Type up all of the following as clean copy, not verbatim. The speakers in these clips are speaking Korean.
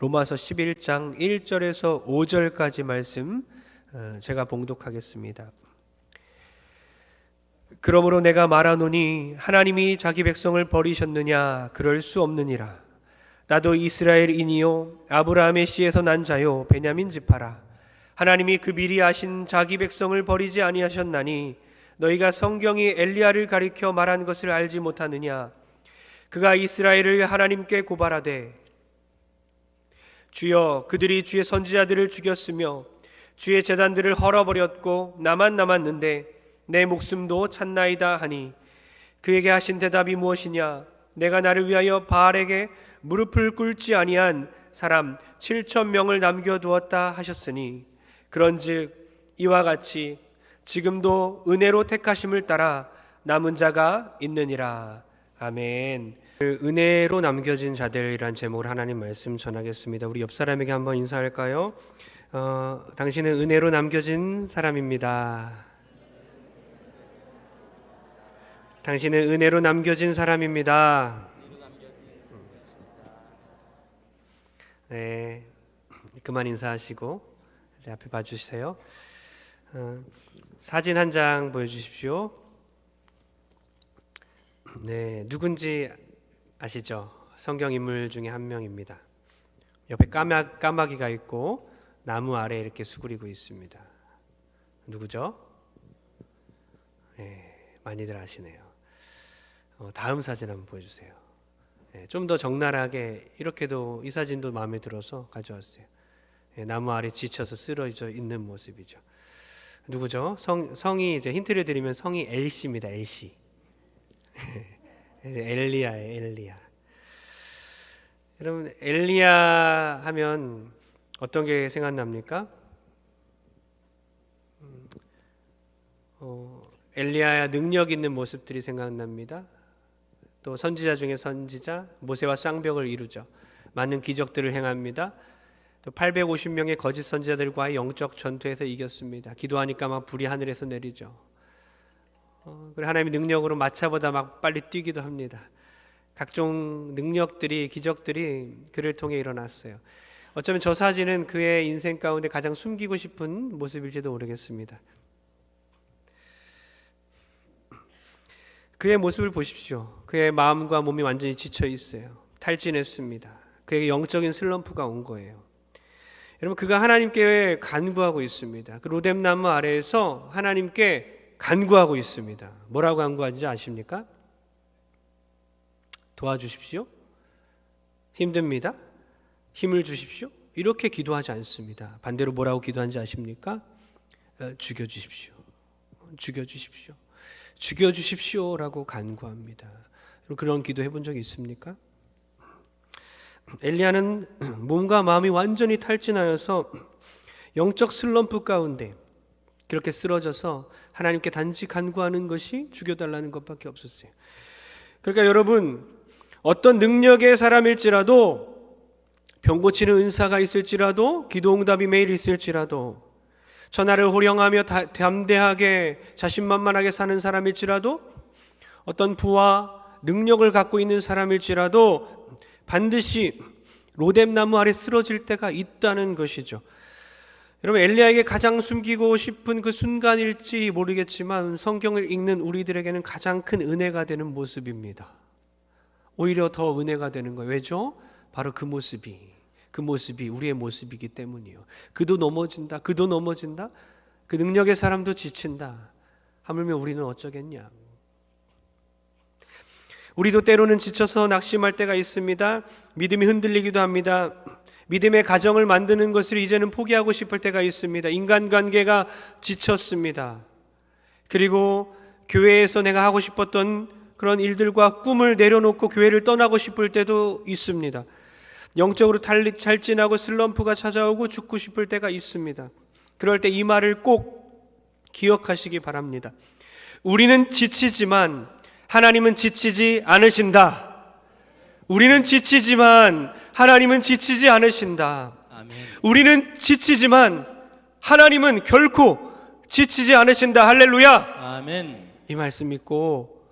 로마서 11장 1절에서 5절까지 말씀 제가 봉독하겠습니다. 그러므로 내가 말하노니 하나님이 자기 백성을 버리셨느냐? 그럴 수 없느니라. 나도 이스라엘인이요 아브라함의 씨에서 난 자요 베냐민 지파라. 하나님이 그 미리 아신 자기 백성을 버리지 아니하셨나니 너희가 성경이 엘리야를 가리켜 말한 것을 알지 못하느냐? 그가 이스라엘을 하나님께 고발하되 주여 그들이 주의 선지자들을 죽였으며 주의 제단들을 헐어버렸고 나만 남았는데 내 목숨도 찾나이다 하니 그에게 하신 대답이 무엇이냐? 내가 나를 위하여 바알에게 무릎을 꿇지 아니한 사람 7,000명을 남겨두었다 하셨으니 그런즉 이와 같이 지금도 은혜로 택하심을 따라 남은 자가 있느니라. 아멘. 은혜로 남겨진 자들이란 제목으로 하나님 말씀 전하겠습니다. 우리 옆 사람에게 한번 인사할까요? 당신은 은혜로 남겨진 사람입니다. 당신은 은혜로 남겨진 사람입니다. 네, 그만 인사하시고 이제 앞에 봐주세요. 사진 한 장 보여주십시오. 네, 누군지 아시죠? 성경 인물 중에 한 명입니다. 옆에 까마귀가 있고 나무 아래 이렇게 수그리고 있습니다. 누구죠? 네, 많이들 아시네요. 다음 사진 한번 보여주세요. 네, 좀 더 적나라하게 이렇게도 이 사진도 마음에 들어서 가져왔어요. 네, 나무 아래 지쳐서 쓰러져 있는 모습이죠. 누구죠? 성이 이제 힌트를 드리면 성이 엘씨입니다. 엘씨. 엘리야예요. 엘리야. 여러분 엘리야 하면 어떤 게 생각납니까? 엘리야의 능력 있는 모습들이 생각납니다. 또 선지자 중에 선지자, 모세와 쌍벽을 이루죠. 많은 기적들을 행합니다. 또 850명의 거짓 선지자들과의 영적 전투에서 이겼습니다. 기도하니까 막 불이 하늘에서 내리죠. 그리고 하나님의 능력으로 마차보다 막 빨리 뛰기도 합니다. 각종 능력들이, 기적들이 그를 통해 일어났어요. 어쩌면 저 사진은 그의 인생 가운데 가장 숨기고 싶은 모습일지도 모르겠습니다. 그의 모습을 보십시오. 그의 마음과 몸이 완전히 지쳐 있어요. 탈진했습니다. 그에게 영적인 슬럼프가 온 거예요. 여러분 그가 하나님께 간구하고 있습니다. 그 로뎀나무 아래에서 하나님께 간구하고 있습니다. 뭐라고 간구하는지 아십니까? 도와주십시오. 힘듭니다. 힘을 주십시오. 이렇게 기도하지 않습니다. 반대로 뭐라고 기도하는지 아십니까? 죽여주십시오. 죽여주십시오. 죽여주십시오라고 간구합니다. 그런 기도 해본 적이 있습니까? 엘리야는 몸과 마음이 완전히 탈진하여서 영적 슬럼프 가운데 그렇게 쓰러져서 하나님께 단지 간구하는 것이 죽여달라는 것밖에 없었어요. 그러니까 여러분 어떤 능력의 사람일지라도 병 고치는 은사가 있을지라도 기도응답이 매일 있을지라도 천하를 호령하며 담대하게 자신만만하게 사는 사람일지라도 어떤 부와 능력을 갖고 있는 사람일지라도 반드시 로뎀나무 아래 쓰러질 때가 있다는 것이죠. 여러분 엘리야에게 가장 숨기고 싶은 그 순간일지 모르겠지만 성경을 읽는 우리들에게는 가장 큰 은혜가 되는 모습입니다. 오히려 더 은혜가 되는 거예요. 왜죠? 바로 그 모습이 우리의 모습이기 때문이에요. 그도 넘어진다. 그 능력의 사람도 지친다. 하물며 우리는 어쩌겠냐. 우리도 때로는 지쳐서 낙심할 때가 있습니다. 믿음이 흔들리기도 합니다. 믿음의 가정을 만드는 것을 이제는 포기하고 싶을 때가 있습니다. 인간관계가 지쳤습니다. 그리고 교회에서 내가 하고 싶었던 그런 일들과 꿈을 내려놓고 교회를 떠나고 싶을 때도 있습니다. 영적으로 탈진하고 슬럼프가 찾아오고 죽고 싶을 때가 있습니다. 그럴 때 이 말을 꼭 기억하시기 바랍니다. 우리는 지치지만 하나님은 지치지 않으신다. 우리는 지치지만 하나님은 지치지 않으신다. 아멘. 우리는 지치지만 하나님은 결코 지치지 않으신다. 할렐루야. 아멘. 이 말씀 믿고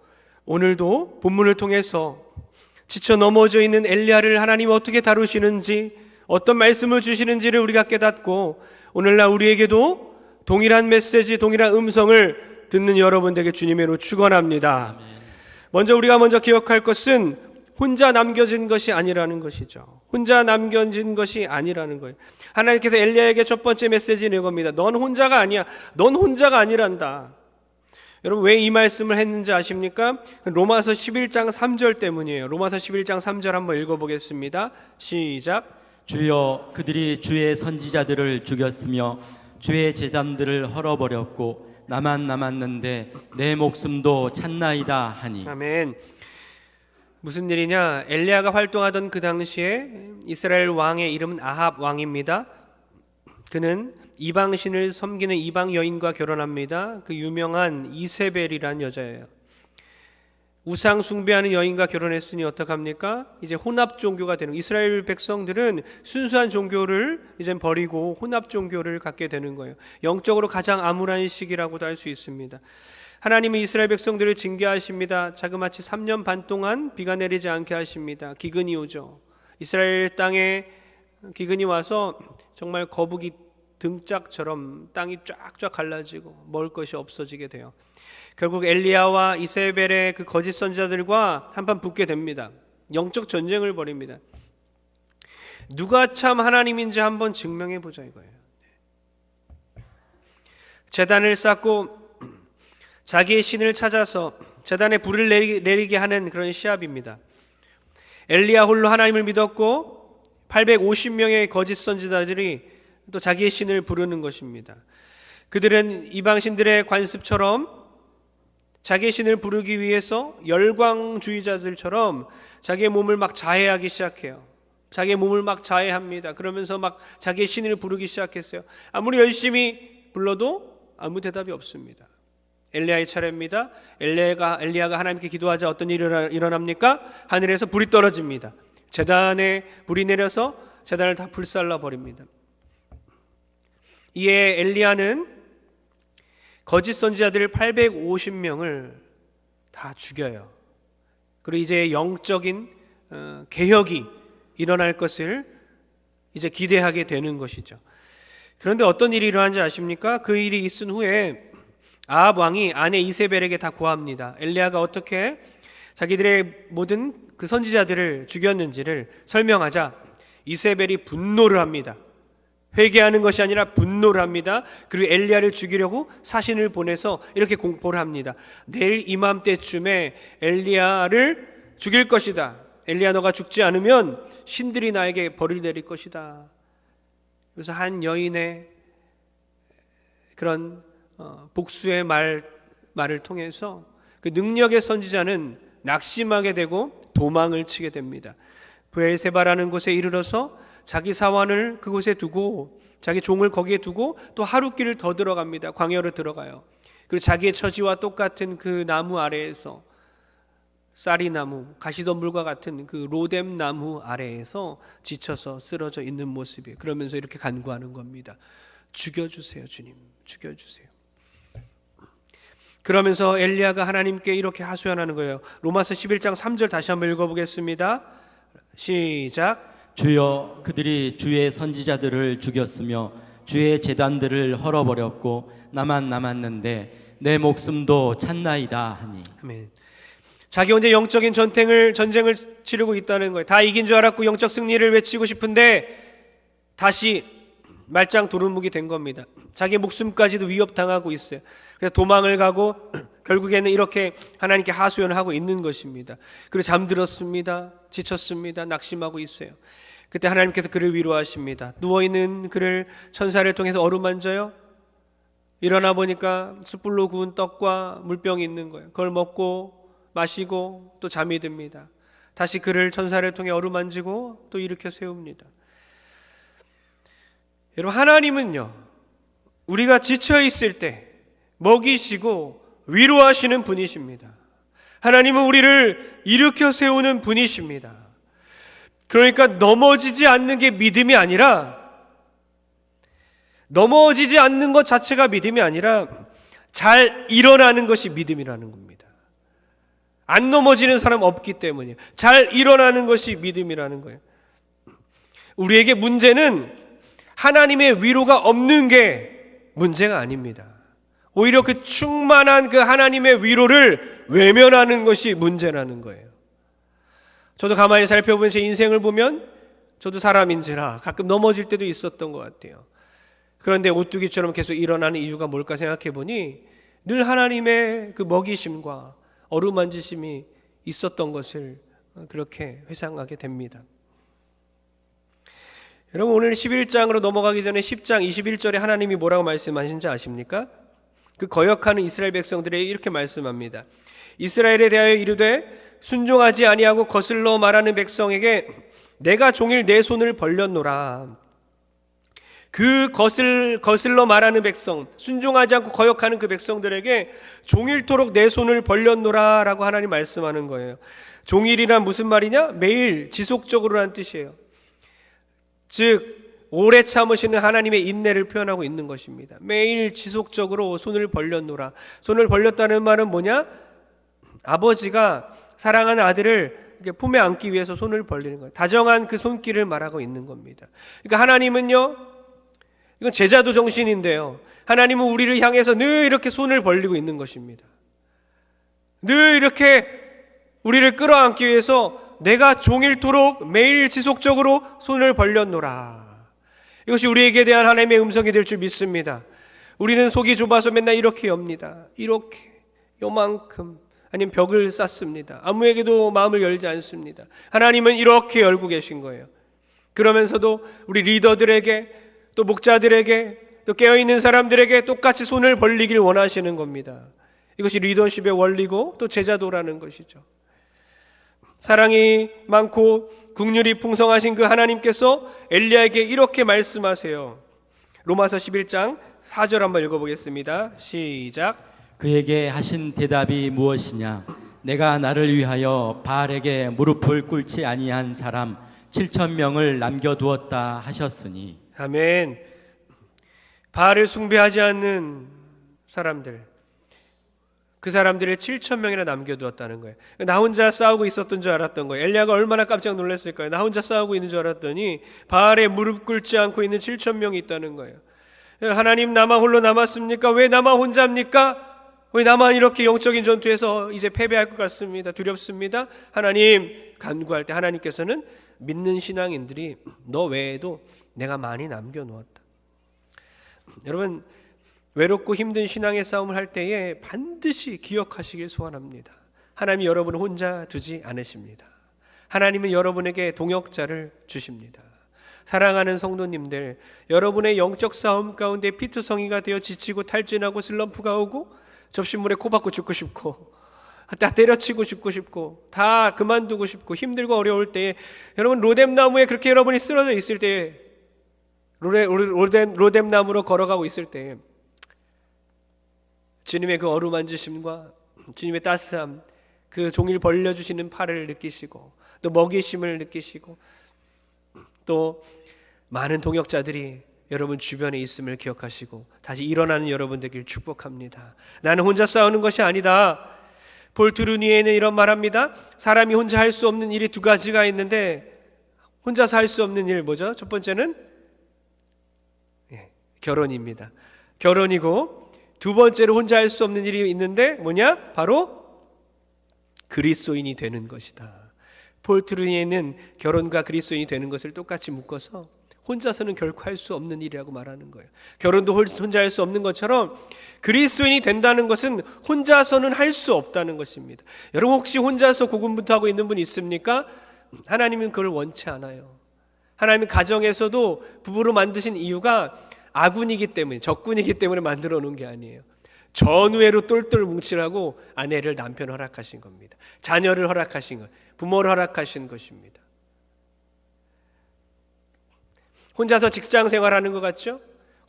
오늘도 본문을 통해서 지쳐 넘어져 있는 엘리야를 하나님 어떻게 다루시는지, 어떤 말씀을 주시는지를 우리가 깨닫고 오늘날 우리에게도 동일한 메시지, 동일한 음성을 듣는 여러분들에게 주님의 이름으로 축원합니다. 먼저 우리가 기억할 것은 혼자 남겨진 것이 아니라는 것이죠. 혼자 남겨진 것이 아니라는 거예요. 하나님께서 엘리야에게 첫 번째 메시지는 이겁니다. 넌 혼자가 아니야. 넌 혼자가 아니란다. 여러분 왜 이 말씀을 했는지 아십니까? 로마서 11장 3절 때문이에요. 로마서 11장 3절 한번 읽어보겠습니다. 시작. 주여 그들이 주의 선지자들을 죽였으며 주의 제단들을 헐어버렸고 나만 남았는데 내 목숨도 찼나이다 하니. 아멘. 무슨 일이냐? 엘리야가 활동하던 그 당시에 이스라엘 왕의 이름은 아합 왕입니다. 그는 이방신을 섬기는 이방 여인과 결혼합니다. 그 유명한 이세벨이란 여자예요. 우상 숭배하는 여인과 결혼했으니 어떡합니까? 이제 혼합 종교가 되는, 이스라엘 백성들은 순수한 종교를 이제 버리고 혼합 종교를 갖게 되는 거예요. 영적으로 가장 암울한 시기라고도 할 수 있습니다. 하나님이 이스라엘 백성들을 징계하십니다. 자그마치 3년 반 동안 비가 내리지 않게 하십니다. 기근이 오죠. 이스라엘 땅에 기근이 와서 정말 거북이 등짝처럼 땅이 쫙쫙 갈라지고 먹을 것이 없어지게 돼요. 결국 엘리야와 이세벨의 그 거짓 선지자들과 한판 붙게 됩니다. 영적 전쟁을 벌입니다. 누가 참 하나님인지 한번 증명해 보자 이거예요. 제단을 쌓고 자기의 신을 찾아서 제단에 불을 내리게 하는 그런 시합입니다. 엘리야 홀로 하나님을 믿었고 850명의 거짓 선지자들이 또 자기의 신을 부르는 것입니다. 그들은 이방신들의 관습처럼 자기의 신을 부르기 위해서 열광주의자들처럼 자기의 몸을 막 자해하기 시작해요. 자기의 몸을 막 자해합니다. 그러면서 막 자기의 신을 부르기 시작했어요. 아무리 열심히 불러도 아무 대답이 없습니다. 엘리야의 차례입니다. 엘리야가 하나님께 기도하자 어떤 일이 일어납니까? 하늘에서 불이 떨어집니다. 제단에 불이 내려서 제단을 다 불살라 버립니다. 이에 엘리야는 거짓 선지자들 850명을 다 죽여요. 그리고 이제 영적인 개혁이 일어날 것을 이제 기대하게 되는 것이죠. 그런데 어떤 일이 일어난지 아십니까? 그 일이 있은 후에 아합 왕이 아내 이세벨에게 다 고합니다. 엘리야가 어떻게 자기들의 모든 그 선지자들을 죽였는지를 설명하자 이세벨이 분노를 합니다. 회개하는 것이 아니라 분노를 합니다. 그리고 엘리야를 죽이려고 사신을 보내서 이렇게 공포를 합니다. 내일 이맘때쯤에 엘리야를 죽일 것이다. 엘리야 너가 죽지 않으면 신들이 나에게 벌을 내릴 것이다. 그래서 한 여인의 그런 복수의 말을 통해서 그 능력의 선지자는 낙심하게 되고 도망을 치게 됩니다. 브엘세바라는 곳에 이르러서 자기 사환을 그곳에 두고 자기 종을 거기에 두고 또 하룻길을 더 들어갑니다. 광야로 들어가요. 그리고 자기의 처지와 똑같은 그 나무 아래에서 쌀이나무, 가시덤불과 같은 그 로뎀 나무 아래에서 지쳐서 쓰러져 있는 모습이에요. 그러면서 이렇게 간구하는 겁니다. 죽여주세요, 주님. 죽여주세요. 그러면서 엘리야가 하나님께 이렇게 하소연하는 거예요. 로마서 11장 3절 다시 한번 읽어보겠습니다. 시작. 주여 그들이 주의 선지자들을 죽였으며 주의 제단들을 헐어버렸고 나만 남았는데 내 목숨도 찼나이다 하니. 아멘. 자기 혼자 영적인 전쟁을 치르고 있다는 거예요. 다 이긴 줄 알았고 영적 승리를 외치고 싶은데 다시 말짱 도루묵이 된 겁니다. 자기 목숨까지도 위협당하고 있어요. 그래서 도망을 가고 결국에는 이렇게 하나님께 하소연을 하고 있는 것입니다. 그리고 잠들었습니다. 지쳤습니다. 낙심하고 있어요. 그때 하나님께서 그를 위로하십니다. 누워있는 그를 천사를 통해서 어루만져요. 일어나 보니까 숯불로 구운 떡과 물병이 있는 거예요. 그걸 먹고 마시고 또 잠이 듭니다. 다시 그를 천사를 통해 어루만지고 또 일으켜 세웁니다. 여러분, 하나님은요, 우리가 지쳐 있을 때 먹이시고 위로하시는 분이십니다. 하나님은 우리를 일으켜 세우는 분이십니다. 그러니까 넘어지지 않는 게 믿음이 아니라, 넘어지지 않는 것 자체가 믿음이 아니라 잘 일어나는 것이 믿음이라는 겁니다. 안 넘어지는 사람 없기 때문이에요. 잘 일어나는 것이 믿음이라는 거예요. 우리에게 문제는 하나님의 위로가 없는 게 문제가 아닙니다. 오히려 그 충만한 그 하나님의 위로를 외면하는 것이 문제라는 거예요. 저도 가만히 살펴본 제 인생을 보면 저도 사람인지라 가끔 넘어질 때도 있었던 것 같아요. 그런데 오뚜기처럼 계속 일어나는 이유가 뭘까 생각해 보니 늘 하나님의 그 먹이심과 어루만지심이 있었던 것을 그렇게 회상하게 됩니다. 여러분, 오늘 11장으로 넘어가기 전에 10장 21절에 하나님이 뭐라고 말씀하신지 아십니까? 그 거역하는 이스라엘 백성들에게 이렇게 말씀합니다. 이스라엘에 대하여 이르되 순종하지 아니하고 거슬러 말하는 백성에게 내가 종일 내 손을 벌렸노라. 그 거슬러 말하는 백성, 순종하지 않고 거역하는 그 백성들에게 종일토록 내 손을 벌렸노라 라고 하나님 말씀하는 거예요. 종일이란 무슨 말이냐? 매일 지속적으로라는 뜻이에요. 즉 오래 참으시는 하나님의 인내를 표현하고 있는 것입니다. 매일 지속적으로 손을 벌렸노라. 손을 벌렸다는 말은 뭐냐? 아버지가 사랑하는 아들을 품에 안기 위해서 손을 벌리는 거예요. 다정한 그 손길을 말하고 있는 겁니다. 그러니까 하나님은요, 이건 제자도 정신인데요, 하나님은 우리를 향해서 늘 이렇게 손을 벌리고 있는 것입니다. 늘 이렇게 우리를 끌어안기 위해서 내가 종일토록 매일 지속적으로 손을 벌렸노라. 이것이 우리에게 대한 하나님의 음성이 될 줄 믿습니다. 우리는 속이 좁아서 맨날 이렇게 엽니다. 이렇게 요만큼, 아니면 벽을 쌓습니다. 아무에게도 마음을 열지 않습니다. 하나님은 이렇게 열고 계신 거예요. 그러면서도 우리 리더들에게, 또 목자들에게, 또 깨어있는 사람들에게 똑같이 손을 벌리길 원하시는 겁니다. 이것이 리더십의 원리고 또 제자도라는 것이죠. 사랑이 많고 긍휼이 풍성하신 그 하나님께서 엘리야에게 이렇게 말씀하세요. 로마서 11장 4절 한번 읽어보겠습니다. 시작. 그에게 하신 대답이 무엇이냐? 내가 나를 위하여 바알에게 무릎을 꿇지 아니한 사람 7,000명을 남겨두었다 하셨으니. 아멘. 바알을 숭배하지 않는 사람들, 그 사람들의 7,000명이나 남겨두었다는 거예요. 나 혼자 싸우고 있었던 줄 알았던 거예요. 엘리야가 얼마나 깜짝 놀랐을까요? 나 혼자 싸우고 있는 줄 알았더니 바알에 무릎 꿇지 않고 있는 7,000명이 있다는 거예요. 하나님, 나만 홀로 남았습니까? 왜 나만 혼자입니까? 왜 나만 이렇게 영적인 전투에서 이제 패배할 것 같습니다. 두렵습니다. 하나님, 간구할 때 하나님께서는 믿는 신앙인들이 너 외에도 내가 많이 남겨놓았다. 여러분, 외롭고 힘든 신앙의 싸움을 할 때에 반드시 기억하시길 소원합니다. 하나님이 여러분을 혼자 두지 않으십니다. 하나님은 여러분에게 동역자를 주십니다. 사랑하는 성도님들, 여러분의 영적 싸움 가운데 피투성이가 되어 지치고 탈진하고 슬럼프가 오고 접시물에 코 박고 죽고 싶고 다 때려치고 죽고 싶고 다 그만두고 싶고 힘들고 어려울 때에, 여러분 로뎀나무에 그렇게 여러분이 쓰러져 있을 때에, 로뎀나무로 걸어가고 있을 때에 주님의 그 어루만지심과 주님의 따스함, 그 종일 벌려주시는 팔을 느끼시고 또 먹이심을 느끼시고 또 많은 동역자들이 여러분 주변에 있음을 기억하시고 다시 일어나는 여러분 되길 축복합니다. 나는 혼자 싸우는 것이 아니다. 볼 트루니에는 이런 말합니다. 사람이 혼자 할 수 없는 일이 두 가지가 있는데, 혼자서 할 수 없는 일 뭐죠? 첫 번째는 결혼입니다. 결혼이고, 두 번째로 혼자 할 수 없는 일이 있는데 뭐냐? 바로 그리스도인이 되는 것이다. 볼 트루니에는 결혼과 그리스도인이 되는 것을 똑같이 묶어서 혼자서는 결코 할 수 없는 일이라고 말하는 거예요. 결혼도 혼자 할 수 없는 것처럼 그리스도인이 된다는 것은 혼자서는 할 수 없다는 것입니다. 여러분, 혹시 혼자서 고군분투하고 있는 분 있습니까? 하나님은 그걸 원치 않아요. 하나님은 가정에서도 부부로 만드신 이유가 아군이기 때문에, 적군이기 때문에 만들어 놓은 게 아니에요. 전우애로 똘똘 뭉치라고 아내를, 남편을 허락하신 겁니다. 자녀를 허락하신 것, 부모를 허락하신 것입니다. 혼자서 직장 생활하는 것 같죠?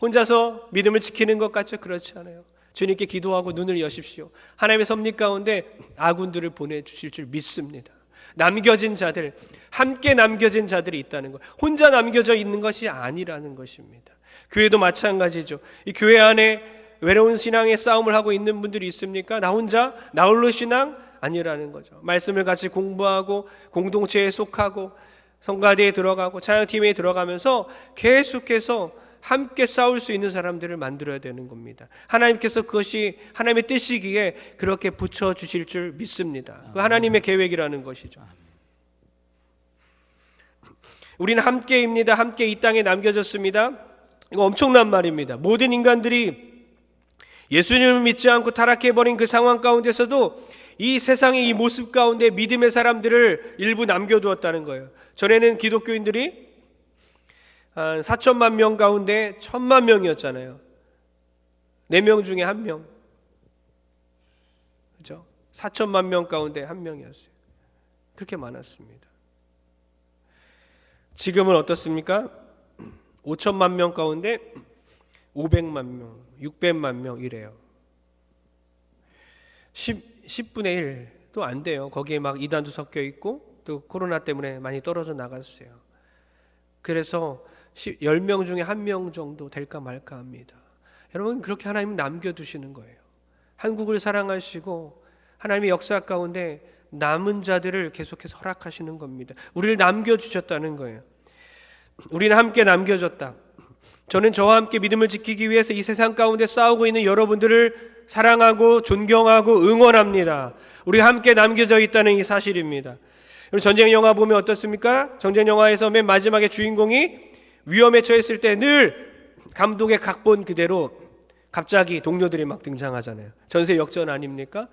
혼자서 믿음을 지키는 것 같죠? 그렇지 않아요. 주님께 기도하고 눈을 여십시오. 하나님의 섭리 가운데 아군들을 보내주실 줄 믿습니다. 남겨진 자들, 함께 남겨진 자들이 있다는 것, 혼자 남겨져 있는 것이 아니라는 것입니다. 교회도 마찬가지죠. 이 교회 안에 외로운 신앙의 싸움을 하고 있는 분들이 있습니까? 나 혼자, 나 홀로 신앙? 아니라는 거죠. 말씀을 같이 공부하고 공동체에 속하고 성가대에 들어가고 찬양팀에 들어가면서 계속해서 함께 싸울 수 있는 사람들을 만들어야 되는 겁니다. 하나님께서 그것이 하나님의 뜻이기에 그렇게 붙여주실 줄 믿습니다. 그 하나님의 계획이라는 것이죠. 우리는 함께입니다. 함께 이 땅에 남겨졌습니다. 이거 엄청난 말입니다. 모든 인간들이 예수님을 믿지 않고 타락해버린 그 상황 가운데서도 이 세상의 이 모습 가운데 믿음의 사람들을 일부 남겨두었다는 거예요. 전에는 기독교인들이 한 4천만 명 가운데 1,000만 명이었잖아요. 4명 중에 1명. 그죠? 4천만 명 가운데 1명이었어요. 그렇게 많았습니다. 지금은 어떻습니까? 5천만 명 가운데 500만 명, 600만 명 이래요. 10분의 1도 안 돼요. 거기에 막 이단도 섞여 있고 또 코로나 때문에 많이 떨어져 나갔어요. 그래서 10명 중에 1명 정도 될까 말까 합니다. 여러분, 그렇게 하나님은 남겨두시는 거예요. 한국을 사랑하시고 하나님의 역사 가운데 남은 자들을 계속해서 허락하시는 겁니다. 우리를 남겨주셨다는 거예요. 우리는 함께 남겨졌다. 저는 저와 함께 믿음을 지키기 위해서 이 세상 가운데 싸우고 있는 여러분들을 사랑하고 존경하고 응원합니다. 우리 함께 남겨져 있다는 이 사실입니다. 전쟁 영화 보면 어떻습니까? 전쟁 영화에서 맨 마지막에 주인공이 위험에 처했을 때 늘 감독의 각본 그대로 갑자기 동료들이 막 등장하잖아요. 전세 역전 아닙니까?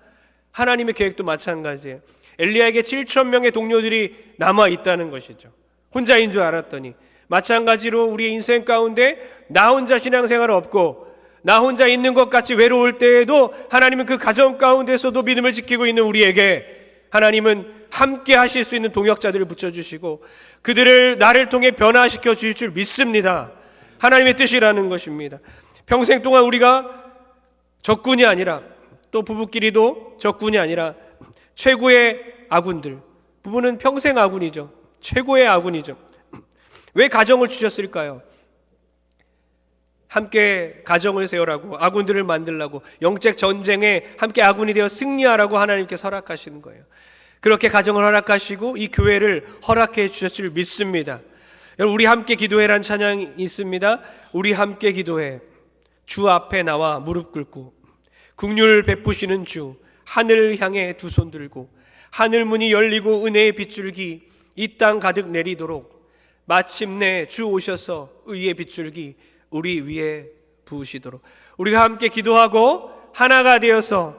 하나님의 계획도 마찬가지예요. 엘리야에게 7,000명의 동료들이 남아 있다는 것이죠. 혼자인 줄 알았더니 마찬가지로 우리의 인생 가운데 나 혼자 신앙생활 없고 나 혼자 있는 것 같이 외로울 때에도 하나님은 그 가정 가운데서도 믿음을 지키고 있는 우리에게 하나님은 함께 하실 수 있는 동역자들을 붙여주시고 그들을 나를 통해 변화시켜 주실 줄 믿습니다. 하나님의 뜻이라는 것입니다. 평생 동안 우리가 적군이 아니라 또 부부끼리도 적군이 아니라 최고의 아군들, 부부는 평생 아군이죠. 최고의 아군이죠. 왜 가정을 주셨을까요? 함께 가정을 세우라고, 아군들을 만들라고, 영적 전쟁에 함께 아군이 되어 승리하라고 하나님께서 허락하시는 거예요. 그렇게 가정을 허락하시고 이 교회를 허락해 주셨을 줄 믿습니다. 여러분, 우리 함께 기도해란 찬양이 있습니다. 우리 함께 기도해. 주 앞에 나와 무릎 꿇고 긍휼 베푸시는 주 하늘을 향해 두 손 들고 하늘 문이 열리고 은혜의 빗줄기 이 땅 가득 내리도록 마침내 주 오셔서 의의 빗줄기 우리 위에 부으시도록 우리가 함께 기도하고 하나가 되어서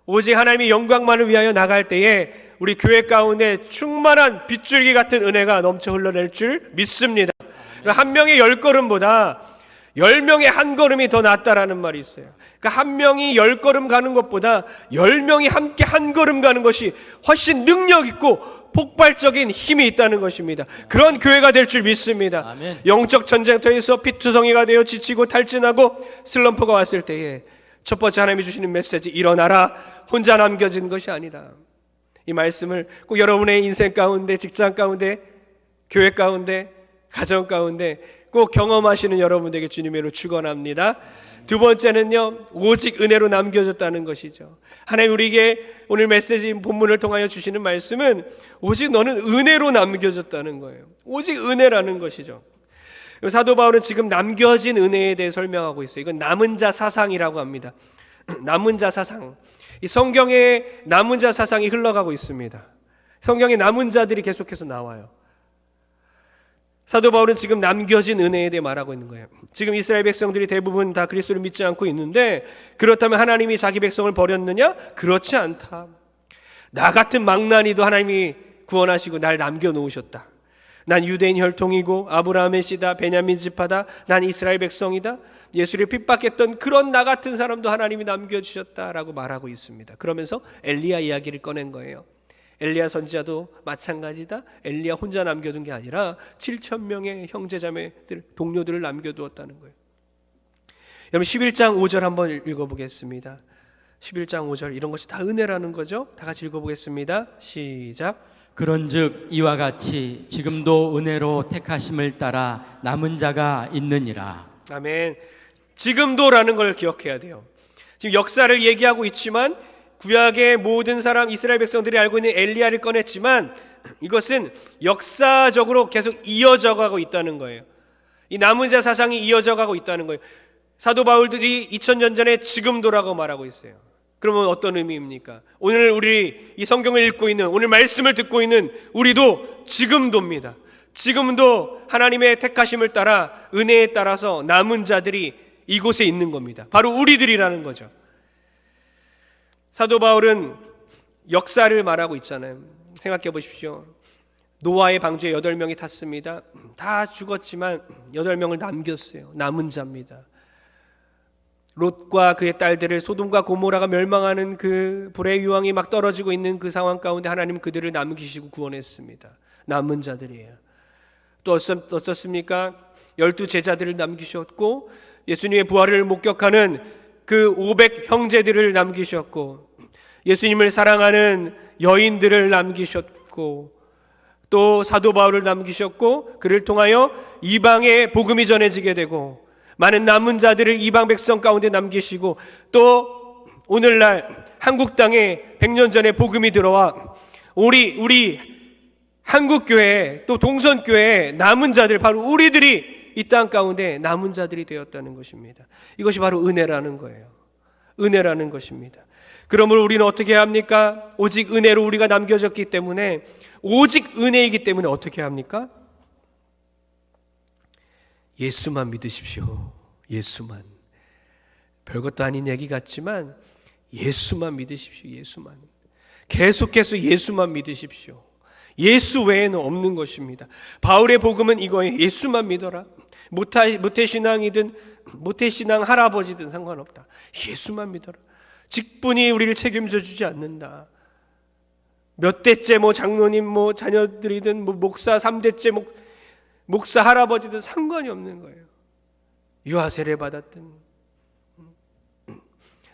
오직 하나님의 영광만을 위하여 나갈 때에 우리 교회 가운데 충만한 빗줄기 같은 은혜가 넘쳐 흘러낼 줄 믿습니다. 한 명의 10걸음보다 10명의 한 걸음이 더 낫다라는 말이 있어요. 그러니까 한 명이 10걸음 가는 것보다 10명이 함께 한 걸음 가는 것이 훨씬 능력 있고 폭발적인 힘이 있다는 것입니다. 그런 교회가 될 줄 믿습니다. 아멘. 영적 전쟁터에서 피투성이가 되어 지치고 탈진하고 슬럼프가 왔을 때에 첫 번째 하나님이 주시는 메시지, 일어나라. 혼자 남겨진 것이 아니다. 이 말씀을 꼭 여러분의 인생 가운데, 직장 가운데, 교회 가운데, 가정 가운데 꼭 경험하시는 여러분에게 주님으로 축원합니다. 두 번째는요, 오직 은혜로 남겨졌다는 것이죠. 하나님 우리에게 오늘 메시지 본문을 통하여 주시는 말씀은 오직 너는 은혜로 남겨졌다는 거예요. 오직 은혜라는 것이죠. 사도 바울은 지금 남겨진 은혜에 대해 설명하고 있어요. 이건 남은 자 사상이라고 합니다. 남은 자 사상. 이 성경에 남은 자 사상이 흘러가고 있습니다. 성경에 남은 자들이 계속해서 나와요. 사도 바울은 지금 남겨진 은혜에 대해 말하고 있는 거예요. 지금 이스라엘 백성들이 대부분 다 그리스도를 믿지 않고 있는데 그렇다면 하나님이 자기 백성을 버렸느냐? 그렇지 않다. 나 같은 망나니도 하나님이 구원하시고 날 남겨놓으셨다. 난 유대인 혈통이고 아브라함의 씨다, 베냐민 지파다, 난 이스라엘 백성이다. 예수를 핍박했던 그런 나 같은 사람도 하나님이 남겨주셨다라고 말하고 있습니다. 그러면서 엘리야 이야기를 꺼낸 거예요. 엘리야 선지자도 마찬가지다. 엘리야 혼자 남겨둔 게 아니라 7,000명의 형제자매들, 동료들을 남겨두었다는 거예요. 여러분 11장 5절 한번 읽어보겠습니다. 11장 5절, 이런 것이 다 은혜라는 거죠. 다 같이 읽어보겠습니다. 시작. 그런즉 이와 같이 지금도 은혜로 택하심을 따라 남은 자가 있느니라. 아멘. 지금도라는 걸 기억해야 돼요. 지금 역사를 얘기하고 있지만 구약의 모든 사람, 이스라엘 백성들이 알고 있는 엘리야를 꺼냈지만 이것은 역사적으로 계속 이어져 가고 있다는 거예요. 이 남은 자 사상이 이어져 가고 있다는 거예요. 사도 바울들이 2000년 전에 지금도라고 말하고 있어요. 그러면 어떤 의미입니까? 오늘 우리 이 성경을 읽고 있는, 오늘 말씀을 듣고 있는 우리도 지금도입니다. 지금도 하나님의 택하심을 따라, 은혜에 따라서 남은 자들이 이곳에 있는 겁니다. 바로 우리들이라는 거죠. 사도 바울은 역사를 말하고 있잖아요. 생각해 보십시오. 노아의 방주에 8명이 탔습니다. 다 죽었지만 8명을 남겼어요. 남은 자입니다. 롯과 그의 딸들을, 소돔과 고모라가 멸망하는 그 불의 유황이 막 떨어지고 있는 그 상황 가운데 하나님은 그들을 남기시고 구원했습니다. 남은 자들이에요. 또 어떻습니까? 12 제자들을 남기셨고, 예수님의 부활을 목격하는 그 500 형제들을 남기셨고, 예수님을 사랑하는 여인들을 남기셨고, 또 사도 바울을 남기셨고, 그를 통하여 이방에 복음이 전해지게 되고, 많은 남은 자들을 이방 백성 가운데 남기시고, 또 오늘날 한국 땅에 100년 전에 복음이 들어와 우리 한국 교회, 또 동선 교회에 남은 자들, 바로 우리들이 이 땅 가운데 남은 자들이 되었다는 것입니다. 이것이 바로 은혜라는 거예요. 은혜라는 것입니다. 그러므로 우리는 어떻게 해야 합니까? 오직 은혜로 우리가 남겨졌기 때문에, 오직 은혜이기 때문에 어떻게 합니까? 예수만 믿으십시오. 예수만. 별것도 아닌 얘기 같지만 예수만 믿으십시오. 예수만. 계속해서 예수만 믿으십시오. 예수 외에는 없는 것입니다. 바울의 복음은 이거예요. 예수만 믿어라. 모태신앙이든 모태신앙 할아버지든 상관없다. 예수만 믿어라. 직분이 우리를 책임져 주지 않는다. 몇 대째 장로님 자녀들이든 목사 3대째 목사 할아버지든 상관이 없는 거예요. 유아 세례 받았든,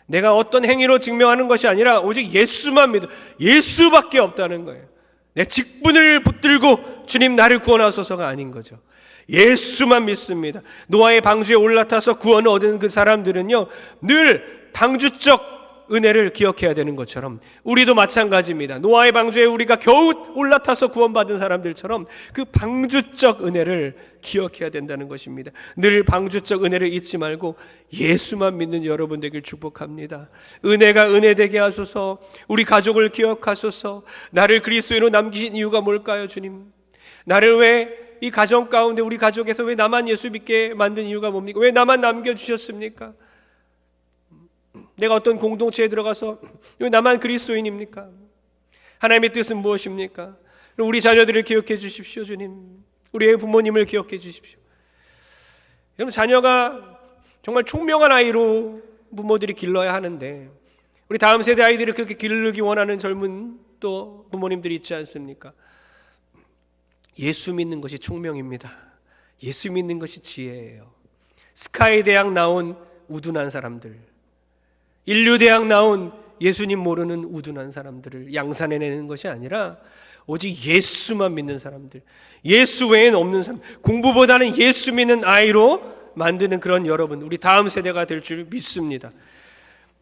내가 어떤 행위로 증명하는 것이 아니라 오직 예수만 믿어. 예수밖에 없다는 거예요. 내 직분을 붙들고 주님 나를 구원하소서가 아닌 거죠. 예수만 믿습니다. 노아의 방주에 올라타서 구원을 얻은 그 사람들은요, 늘 방주적 은혜를 기억해야 되는 것처럼 우리도 마찬가지입니다. 노아의 방주에 우리가 겨우 올라타서 구원받은 사람들처럼 그 방주적 은혜를 기억해야 된다는 것입니다. 늘 방주적 은혜를 잊지 말고 예수만 믿는 여러분 되길 축복합니다. 은혜가 은혜되게 하소서. 우리 가족을 기억하소서. 나를 그리스도인으로 남기신 이유가 뭘까요, 주님? 나를 왜 이 가정 가운데, 우리 가족에서 왜 나만 예수 믿게 만든 이유가 뭡니까? 왜 나만 남겨주셨습니까? 내가 어떤 공동체에 들어가서 왜 나만 그리스도인입니까? 하나님의 뜻은 무엇입니까? 우리 자녀들을 기억해 주십시오, 주님. 우리의 부모님을 기억해 주십시오. 여러분, 자녀가 정말 총명한 아이로 부모들이 길러야 하는데, 우리 다음 세대 아이들을 그렇게 기르기 원하는 젊은 또 부모님들이 있지 않습니까? 예수 믿는 것이 총명입니다. 예수 믿는 것이 지혜예요. 스카이 대학 나온 우둔한 사람들, 인류대학 나온 예수님 모르는 우둔한 사람들을 양산해내는 것이 아니라 오직 예수만 믿는 사람들, 예수 외에는 없는 사람, 공부보다는 예수 믿는 아이로 만드는 그런 여러분, 우리 다음 세대가 될 줄 믿습니다.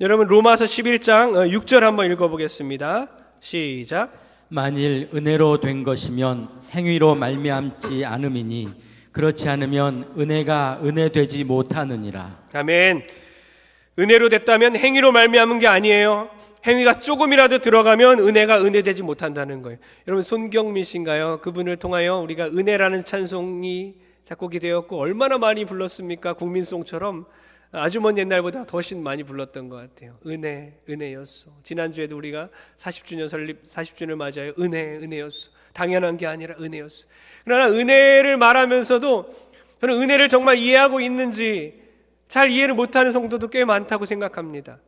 여러분, 로마서 11장 6절 한번 읽어보겠습니다. 시작. 만일 은혜로 된 것이면 행위로 말미암지 않음이니 그렇지 않으면 은혜가 은혜되지 못하느니라. 아멘. 은혜로 됐다면 행위로 말미암은 게 아니에요. 행위가 조금이라도 들어가면 은혜가 은혜되지 못한다는 거예요. 여러분, 손경민 씨인가요? 그분을 통하여 우리가 은혜라는 찬송이 작곡이 되었고, 얼마나 많이 불렀습니까? 국민송처럼 아주 먼 옛날보다 훨씬 많이 불렀던 것 같아요. 은혜, 은혜였어. 지난주에도 우리가 40주년 설립, 40주년을 맞아요. 은혜, 은혜였어. 당연한 게 아니라 은혜였어. 그러나 은혜를 말하면서도 저는 은혜를 정말 이해하고 있는지 잘 이해를 못하는 성도도 꽤 많다고 생각합니다.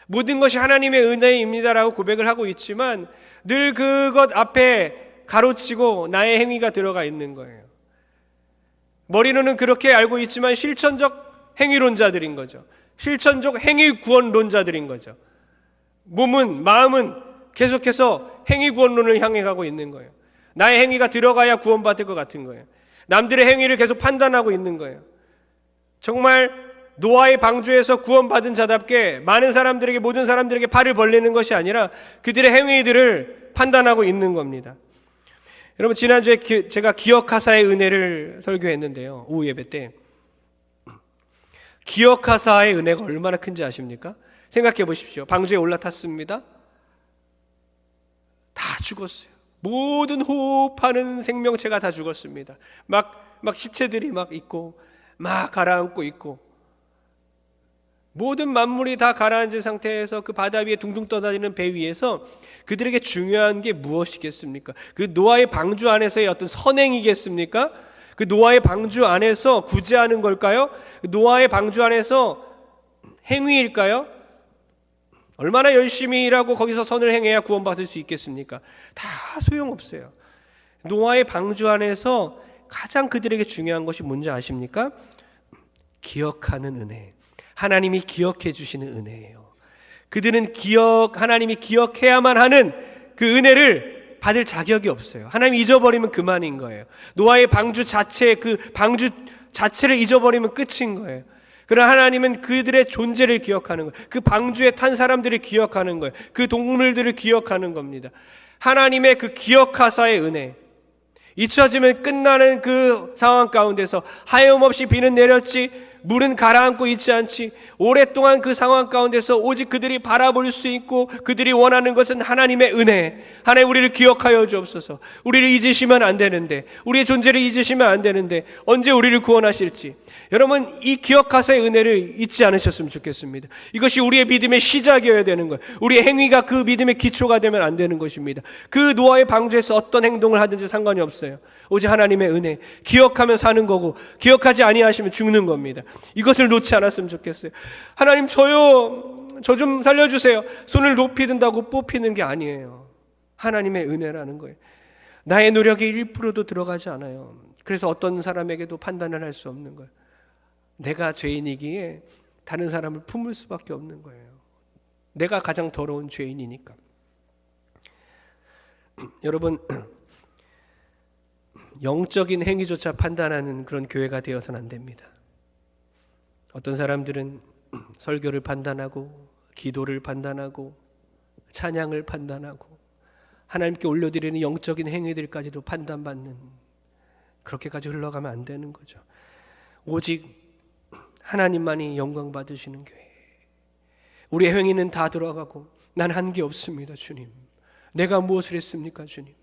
모든 것이 하나님의 은혜입니다라고 고백을 하고 있지만 늘 그것 앞에 가로치고 나의 행위가 들어가 있는 거예요. 머리로는 그렇게 알고 있지만 실천적 행위론자들인 거죠. 실천적 행위 구원론자들인 거죠. 몸은, 마음은 계속해서 행위 구원론을 향해 가고 있는 거예요. 나의 행위가 들어가야 구원받을 것 같은 거예요. 남들의 행위를 계속 판단하고 있는 거예요. 정말 노아의 방주에서 구원받은 자답게 많은 사람들에게, 모든 사람들에게 팔을 벌리는 것이 아니라 그들의 행위들을 판단하고 있는 겁니다. 여러분 지난주에 제가 기억하사의 은혜를 설교했는데요. 오후 예배 때 기억하사의 은혜가 얼마나 큰지 아십니까? 생각해 보십시오. 방주에 올라탔습니다. 다 죽었어요. 모든 호흡하는 생명체가 다 죽었습니다. 막 시체들이 막 있고 막 가라앉고 있고 모든 만물이 다 가라앉은 상태에서 그 바다 위에 둥둥 떠다니는 배 위에서 그들에게 중요한 게 무엇이겠습니까? 그 노아의 방주 안에서의 어떤 선행이겠습니까? 그 노아의 방주 안에서 구제하는 걸까요? 노아의 방주 안에서 행위일까요? 얼마나 열심히 일하고 거기서 선을 행해야 구원받을 수 있겠습니까? 다 소용없어요. 노아의 방주 안에서 가장 그들에게 중요한 것이 뭔지 아십니까? 기억하는 은혜. 하나님이 기억해 주시는 은혜예요. 그들은 하나님이 기억해야만 하는 그 은혜를 받을 자격이 없어요. 하나님이 잊어버리면 그만인 거예요. 노아의 방주 자체, 그 방주 자체를 잊어버리면 끝인 거예요. 그러나 하나님은 그들의 존재를 기억하는 거예요. 그 방주에 탄 사람들을 기억하는 거예요. 그 동물들을 기억하는 겁니다. 하나님의 그 기억하사의 은혜, 잊혀지면 끝나는 그 상황 가운데서 하염없이 비는 내렸지, 물은 가라앉고 있지 않지, 오랫동안 그 상황 가운데서 오직 그들이 바라볼 수 있고 그들이 원하는 것은 하나님의 은혜. 하나님 우리를 기억하여 주옵소서. 우리를 잊으시면 안 되는데, 우리의 존재를 잊으시면 안 되는데 언제 우리를 구원하실지, 여러분 이 기억하사의 은혜를 잊지 않으셨으면 좋겠습니다. 이것이 우리의 믿음의 시작이어야 되는 거예요. 우리의 행위가 그 믿음의 기초가 되면 안 되는 것입니다. 그 노아의 방주에서 어떤 행동을 하든지 상관이 없어요. 오직 하나님의 은혜, 기억하면 사는 거고 기억하지 아니하시면 죽는 겁니다. 이것을 놓지 않았으면 좋겠어요. 하나님 저요, 저 좀 살려주세요. 손을 높이 든다고 뽑히는 게 아니에요. 하나님의 은혜라는 거예요. 나의 노력이 1%도 들어가지 않아요. 그래서 어떤 사람에게도 판단을 할 수 없는 거예요. 내가 죄인이기에 다른 사람을 품을 수밖에 없는 거예요. 내가 가장 더러운 죄인이니까. 여러분, 영적인 행위조차 판단하는 그런 교회가 되어서는 안 됩니다. 어떤 사람들은 설교를 판단하고 기도를 판단하고 찬양을 판단하고 하나님께 올려드리는 영적인 행위들까지도 판단받는, 그렇게까지 흘러가면 안 되는 거죠. 오직 하나님만이 영광 받으시는 교회. 우리의 행위는 다 들어가고 난 한 게 없습니다. 주님, 내가 무엇을 했습니까? 주님,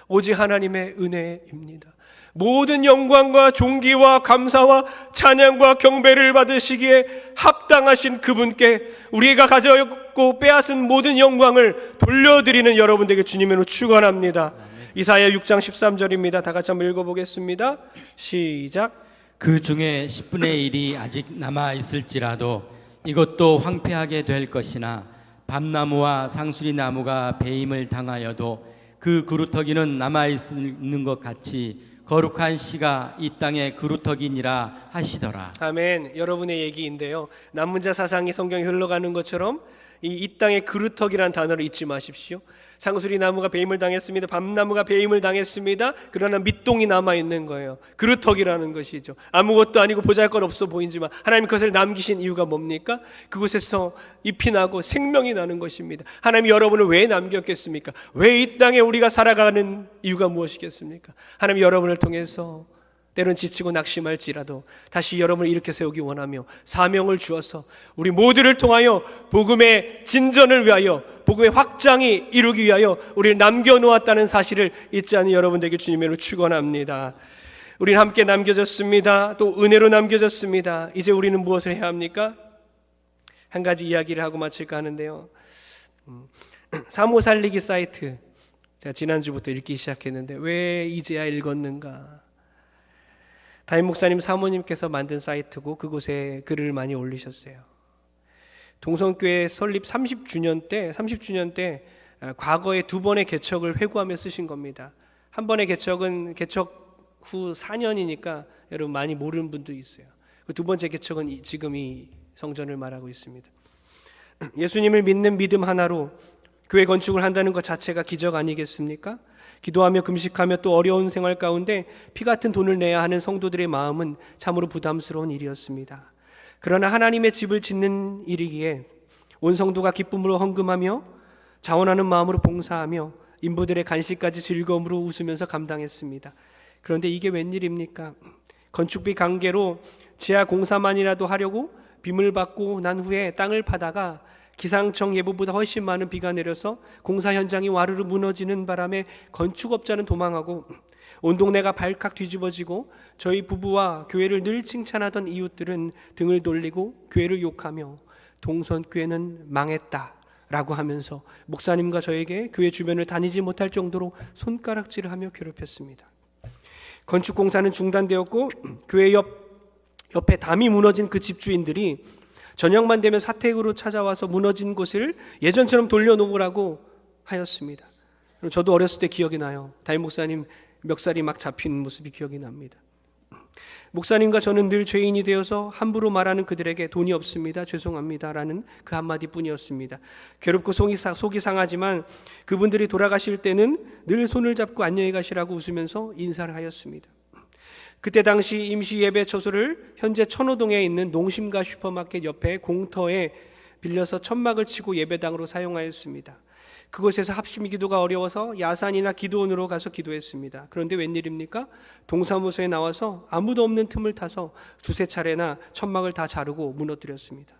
오직 하나님의 은혜입니다. 모든 영광과 존귀와 감사와 찬양과 경배를 받으시기에 합당하신 그분께 우리가 가졌고 빼앗은 모든 영광을 돌려드리는 여러분 되게 주님으로 축원합니다. 이사야 6장 13절입니다. 다 같이 한번 읽어보겠습니다. 시작. 그 중에 10분의 1이 아직 남아 있을지라도 이것도 황폐하게 될 것이나 밤나무와 상수리 나무가 배임을 당하여도 그 그루터기는 남아 있는 것 같이 거룩한 씨가 이 땅의 그루터기니라 하시더라. 아멘. 여러분의 얘기인데요, 남문자 사상이 성경에 흘러가는 것처럼 이 땅의 그루터기라는 단어를 잊지 마십시오. 상수리 나무가 배임을 당했습니다. 밤나무가 배임을 당했습니다. 그러나 밑동이 남아있는 거예요. 그루터기라는 것이죠. 아무것도 아니고 보잘것없어 보이지만 하나님 그것을 남기신 이유가 뭡니까? 그곳에서 잎이 나고 생명이 나는 것입니다. 하나님이 여러분을 왜 남겼겠습니까? 왜 이 땅에 우리가 살아가는 이유가 무엇이겠습니까? 하나님이 여러분을 통해서 때론 지치고 낙심할지라도 다시 여러분을 일으켜 세우기 원하며 사명을 주어서 우리 모두를 통하여 복음의 진전을 위하여, 복음의 확장이 이루기 위하여 우리를 남겨놓았다는 사실을 잊지 않는 여러분들에게 주님으로 축원합니다. 우리는 함께 남겨졌습니다. 또 은혜로 남겨졌습니다. 이제 우리는 무엇을 해야 합니까? 한 가지 이야기를 하고 마칠까 하는데요, 사모 살리기 사이트, 제가 지난주부터 읽기 시작했는데 왜 이제야 읽었는가? 담임 목사님 사모님께서 만든 사이트고 그곳에 글을 많이 올리셨어요. 동성교회 설립 30주년 때 과거에 2번의 개척을 회고하며 쓰신 겁니다. 한 번의 개척은 개척 후 4년이니까 여러분 많이 모르는 분도 있어요. 그 2번째 개척은 지금 이 성전을 말하고 있습니다. 예수님을 믿는 믿음 하나로 교회 건축을 한다는 것 자체가 기적 아니겠습니까? 기도하며 금식하며 또 어려운 생활 가운데 피 같은 돈을 내야 하는 성도들의 마음은 참으로 부담스러운 일이었습니다. 그러나 하나님의 집을 짓는 일이기에 온 성도가 기쁨으로 헌금하며 자원하는 마음으로 봉사하며 인부들의 간식까지 즐거움으로 웃으면서 감당했습니다. 그런데 이게 웬일입니까? 건축비 관계로 지하 공사만이라도 하려고 빚을 받고 난 후에 땅을 파다가 기상청 예보보다 훨씬 많은 비가 내려서 공사 현장이 와르르 무너지는 바람에 건축업자는 도망하고 온 동네가 발칵 뒤집어지고 저희 부부와 교회를 늘 칭찬하던 이웃들은 등을 돌리고 교회를 욕하며 동선교회는 망했다라고 하면서 목사님과 저에게 교회 주변을 다니지 못할 정도로 손가락질을 하며 괴롭혔습니다. 건축공사는 중단되었고 교회 옆에 담이 무너진 그 집주인들이 저녁만 되면 사택으로 찾아와서 무너진 곳을 예전처럼 돌려놓으라고 하였습니다. 저도 어렸을 때 기억이 나요. 담임 목사님 멱살이 막 잡히는 모습이 기억이 납니다. 목사님과 저는 늘 죄인이 되어서 함부로 말하는 그들에게 돈이 없습니다, 죄송합니다 라는 그 한마디 뿐이었습니다. 괴롭고 속이 상하지만 그분들이 돌아가실 때는 늘 손을 잡고 안녕히 가시라고 웃으면서 인사를 하였습니다. 그때 당시 임시 예배 처소를 현재 천호동에 있는 농심가 슈퍼마켓 옆에 공터에 빌려서 천막을 치고 예배당으로 사용하였습니다. 그곳에서 합심 기도가 어려워서 야산이나 기도원으로 가서 기도했습니다. 그런데 웬일입니까? 동사무소에 나와서 아무도 없는 틈을 타서 두세 차례나 천막을 다 자르고 무너뜨렸습니다.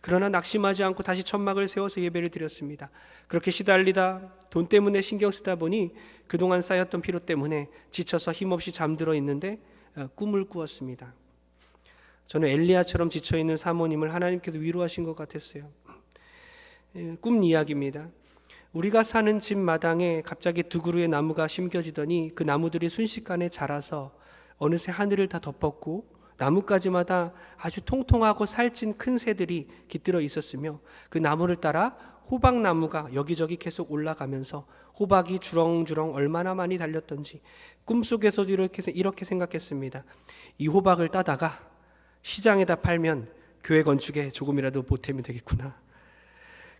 그러나 낙심하지 않고 다시 천막을 세워서 예배를 드렸습니다. 그렇게 시달리다 돈 때문에 신경 쓰다 보니 그동안 쌓였던 피로 때문에 지쳐서 힘없이 잠들어 있는데 꿈을 꾸었습니다. 저는 엘리야처럼 지쳐있는 사모님을 하나님께서 위로하신 것 같았어요. 꿈 이야기입니다. 우리가 사는 집 마당에 갑자기 두 그루의 나무가 심겨지더니 그 나무들이 순식간에 자라서 어느새 하늘을 다 덮었고 나뭇가지마다 아주 통통하고 살찐 큰 새들이 깃들어 있었으며 그 나무를 따라 호박나무가 여기저기 계속 올라가면서 호박이 주렁주렁 얼마나 많이 달렸던지 꿈속에서도 이렇게 생각했습니다. 이 호박을 따다가 시장에다 팔면 교회 건축에 조금이라도 보탬이 되겠구나.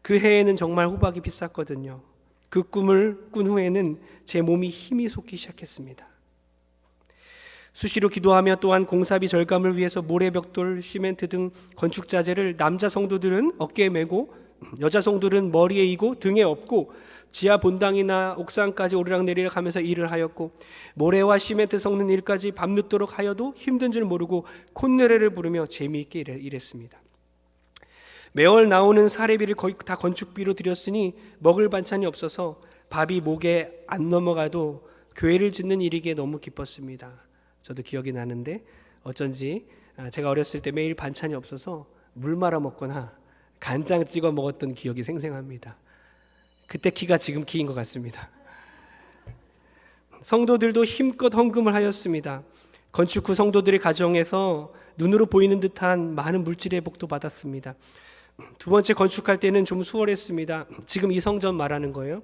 그 해에는 정말 호박이 비쌌거든요. 그 꿈을 꾼 후에는 제 몸이 힘이 솟기 시작했습니다. 수시로 기도하며 또한 공사비 절감을 위해서 모래벽돌, 시멘트 등 건축자재를 남자 성도들은 어깨에 메고 여자 성도들은 머리에 이고 등에 업고 지하 본당이나 옥상까지 오르락내리락 하면서 일을 하였고 모래와 시멘트 섞는 일까지 밤늦도록 하여도 힘든 줄 모르고 콧노래를 부르며 재미있게 일했습니다. 매월 나오는 사례비를 거의 다 건축비로 들였으니 먹을 반찬이 없어서 밥이 목에 안 넘어가도 교회를 짓는 일이기에 너무 기뻤습니다. 저도 기억이 나는데 어쩐지 제가 어렸을 때 매일 반찬이 없어서 물 말아 먹거나 간장 찍어 먹었던 기억이 생생합니다. 그때 키가 지금 키인 것 같습니다. 성도들도 힘껏 헌금을 하였습니다. 건축 후 성도들의 가정에서 눈으로 보이는 듯한 많은 물질의 복도 받았습니다. 두 번째 건축할 때는 좀 수월했습니다. 지금 이 성전 말하는 거예요.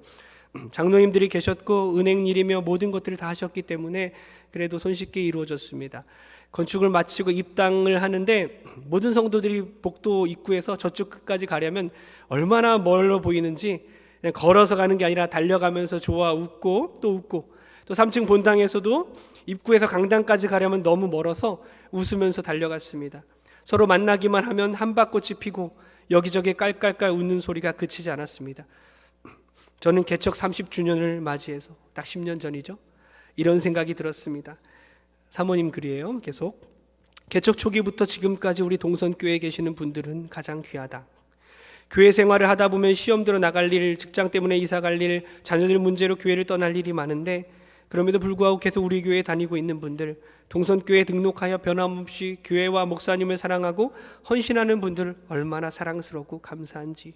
장로님들이 계셨고 은행 일이며 모든 것들을 다 하셨기 때문에 그래도 손쉽게 이루어졌습니다. 건축을 마치고 입당을 하는데 모든 성도들이 복도 입구에서 저쪽 끝까지 가려면 얼마나 멀어 보이는지 그냥 걸어서 가는 게 아니라 달려가면서 좋아 웃고 또 3층 본당에서도 입구에서 강당까지 가려면 너무 멀어서 웃으면서 달려갔습니다. 서로 만나기만 하면 한박꽃이 피고 여기저기 깔깔깔 웃는 소리가 그치지 않았습니다. 저는 개척 30주년을 맞이해서 딱 10년 전이죠. 이런 생각이 들었습니다. 사모님 글이에요. 계속 개척 초기부터 지금까지 우리 동선교회에 계시는 분들은 가장 귀하다. 교회 생활을 하다 보면 시험 들어 나갈 일, 직장 때문에 이사 갈 일, 자녀들 문제로 교회를 떠날 일이 많은데 그럼에도 불구하고 계속 우리 교회에 다니고 있는 분들, 동선교회에 등록하여 변함없이 교회와 목사님을 사랑하고 헌신하는 분들 얼마나 사랑스럽고 감사한지.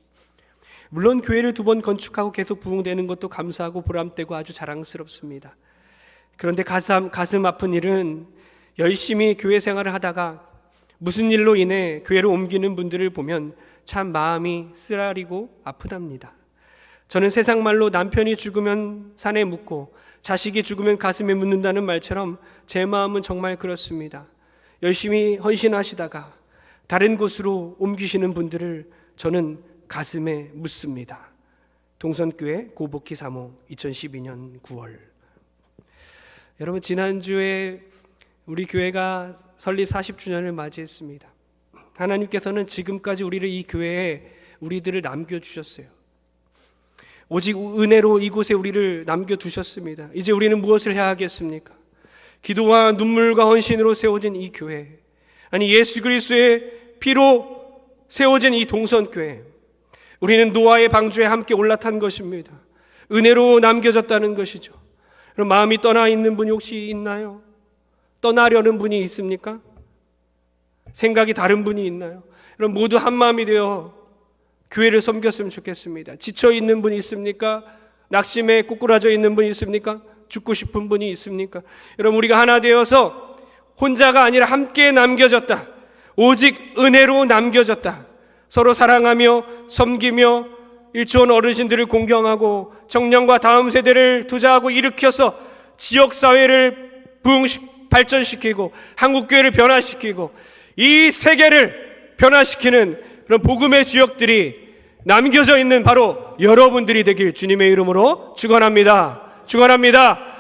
물론 교회를 2번 건축하고 계속 부흥되는 것도 감사하고 보람되고 아주 자랑스럽습니다. 그런데 가슴 아픈 일은 열심히 교회 생활을 하다가 무슨 일로 인해 교회로 옮기는 분들을 보면 참 마음이 쓰라리고 아프답니다. 저는 세상 말로 남편이 죽으면 산에 묻고 자식이 죽으면 가슴에 묻는다는 말처럼 제 마음은 정말 그렇습니다. 열심히 헌신하시다가 다른 곳으로 옮기시는 분들을 저는 가슴에 묻습니다. 동선교회 고복희 사모 2012년 9월. 여러분, 지난주에 우리 교회가 설립 40주년을 맞이했습니다. 하나님께서는 지금까지 우리를 이 교회에 우리들을 남겨주셨어요. 오직 은혜로 이곳에 우리를 남겨두셨습니다. 이제 우리는 무엇을 해야 하겠습니까? 기도와 눈물과 헌신으로 세워진 이 교회, 아니 예수 그리스도의 피로 세워진 이 동선교회, 우리는 노아의 방주에 함께 올라탄 것입니다. 은혜로 남겨졌다는 것이죠. 그럼 마음이 떠나 있는 분이 혹시 있나요? 떠나려는 분이 있습니까? 생각이 다른 분이 있나요? 그럼 모두 한 마음이 되어 교회를 섬겼으면 좋겠습니다. 지쳐 있는 분이 있습니까? 낙심에 꼬꾸라져 있는 분이 있습니까? 죽고 싶은 분이 있습니까? 여러분, 우리가 하나 되어서 혼자가 아니라 함께 남겨졌다. 오직 은혜로 남겨졌다. 서로 사랑하며 섬기며 일촌 어르신들을 공경하고 청년과 다음 세대를 투자하고 일으켜서 지역사회를 발전시키고 한국교회를 변화시키고 이 세계를 변화시키는 그런 복음의 주역들이 남겨져 있는 바로 여러분들이 되길 주님의 이름으로 축원합니다. 축원합니다.